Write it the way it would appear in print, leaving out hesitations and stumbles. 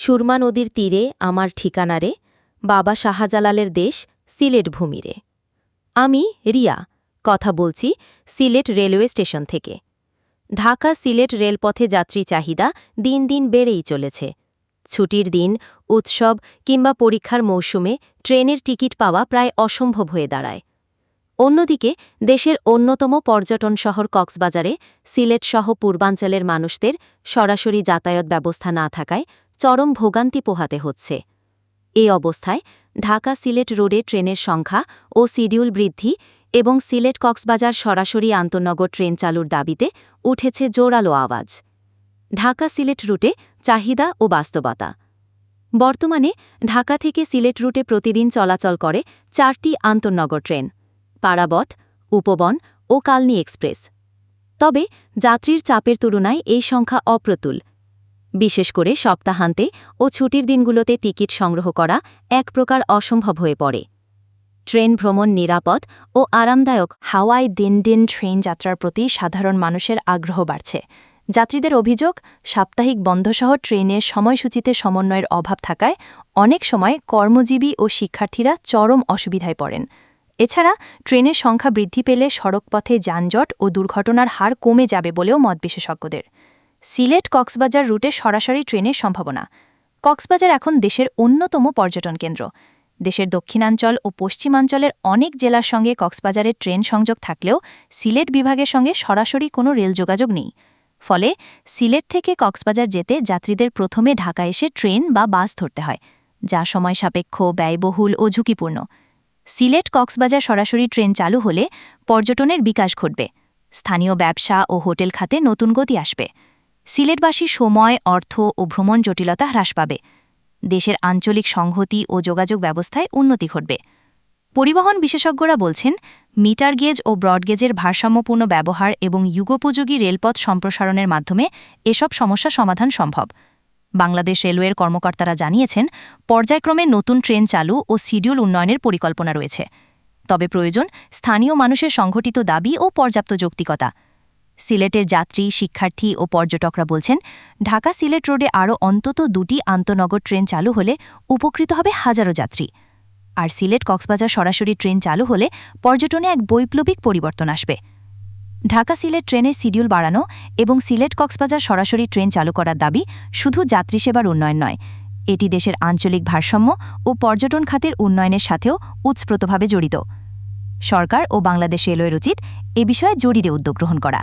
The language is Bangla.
সুরমা নদীর তীরে আমার ঠিকানারে, বাবা শাহজালালের দেশ সিলেট ভূমিরে। আমি রিয়া, কথা বলছি সিলেট রেলওয়ে স্টেশন থেকে। ঢাকা সিলেট রেলপথে যাত্রী চাহিদা দিন দিন বেড়েই চলেছে। ছুটির দিন, উৎসব কিংবা পরীক্ষার মৌসুমে ট্রেনের টিকিট পাওয়া প্রায় অসম্ভব হয়ে দাঁড়ায়। অন্যদিকে দেশের অন্যতম পর্যটন শহর কক্সবাজারে সিলেটসহ পূর্বাঞ্চলের মানুষদের সরাসরি যাতায়াত ব্যবস্থা না থাকায় চরম ভোগান্তি পোহাতে হচ্ছে। এই অবস্থায় ঢাকা সিলেট রোডে ট্রেনের সংখ্যা ও শিডিউল বৃদ্ধি এবং সিলেট কক্সবাজার সরাসরি আন্তনগর ট্রেন চালুর দাবিতে উঠেছে জোরালো আওয়াজ। ঢাকা সিলেট রুটে চাহিদা ও বাস্তবতা। বর্তমানে ঢাকা থেকে সিলেট রুটে প্রতিদিন চলাচল করে 4টি আন্তনগর ট্রেন, পারাবত, উপবন ও কালনী এক্সপ্রেস। তবে যাত্রীর চাপের তুলনায় এই সংখ্যা অপ্রতুল। বিশেষ করে সপ্তাহান্তে ও ছুটির দিনগুলোতে টিকিট সংগ্রহ করা এক প্রকার অসম্ভব হয়ে পড়ে। ট্রেন ভ্রমণ নিরাপদ ও আরামদায়ক হাওয়ায় দিন দিন ট্রেন যাত্রার প্রতি সাধারণ মানুষের আগ্রহ বাড়ছে। যাত্রীদের অভিযোগ, সাপ্তাহিক বন্ধসহ ট্রেনের সময়সূচিতে সমন্বয়ের অভাব থাকায় অনেক সময় কর্মজীবী ও শিক্ষার্থীরা চরম অসুবিধায় পড়েন। এছাড়া ট্রেনের সংখ্যা বৃদ্ধি পেলে সড়কপথে যানজট ও দুর্ঘটনার হার কমে যাবে বলেও মত বিশেষজ্ঞদের। সিলেট কক্সবাজার রুটে সরাসরি ট্রেনের সম্ভাবনা। কক্সবাজার এখন দেশের অন্যতম পর্যটন কেন্দ্র। দেশের দক্ষিণাঞ্চল ও পশ্চিমাঞ্চলের অনেক জেলার সঙ্গে কক্সবাজারের ট্রেন সংযোগ থাকলেও সিলেট বিভাগের সঙ্গে সরাসরি কোনো রেল যোগাযোগ নেই। ফলে সিলেট থেকে কক্সবাজার যেতে যাত্রীদের প্রথমে ঢাকা এসে ট্রেন বা বাস ধরতে হয়, যা সময় সাপেক্ষ, ব্যয়বহুল ও ঝুঁকিপূর্ণ। সিলেট কক্সবাজার সরাসরি ট্রেন চালু হলে পর্যটনের বিকাশ ঘটবে, স্থানীয় ব্যবসা ও হোটেল খাতে নতুন গতি আসবে। সিলেটবাসীর সময়, অর্থ ও ভ্রমণ জটিলতা হ্রাস পাবে। দেশের আঞ্চলিক সংহতি ও যোগাযোগ ব্যবস্থায় উন্নতি ঘটবে। পরিবহন বিশেষজ্ঞরা বলছেন, মিটার গেজ ও ব্রডগেজের ভারসাম্যপূর্ণ ব্যবহার এবং যুগোপযোগী রেলপথ সম্প্রসারণের মাধ্যমে এসব সমস্যা সমাধান সম্ভব। বাংলাদেশ রেলওয়ের কর্মকর্তারা জানিয়েছেন, পর্যায়ক্রমে নতুন ট্রেন চালু ও শিডিউল উন্নয়নের পরিকল্পনা রয়েছে। তবে প্রয়োজন স্থানীয় মানুষের সংগঠিত দাবি ও পর্যাপ্ত যৌক্তিকতা। সিলেটের যাত্রী, শিক্ষার্থী ও পর্যটকরা বলছেন, ঢাকা সিলেট রোডে আরও অন্তত 2টি আন্তনগর ট্রেন চালু হলে উপকৃত হবে হাজারো যাত্রী। আর সিলেট কক্সবাজার সরাসরি ট্রেন চালু হলে পর্যটনে এক বৈপ্লবিক পরিবর্তন আসবে। ঢাকা সিলেট ট্রেনের শিডিউল বাড়ানো এবং সিলেট কক্সবাজার সরাসরি ট্রেন চালু করার দাবি শুধু যাত্রী সেবার উন্নয়ন নয়, এটি দেশের আঞ্চলিক ভারসাম্য ও পর্যটন খাতের উন্নয়নের সাথেও ওতপ্রোতভাবে জড়িত। সরকার ও বাংলাদেশ রেলওয়ের উচিত এ বিষয়ে জরুরি উদ্যোগ গ্রহণ করা।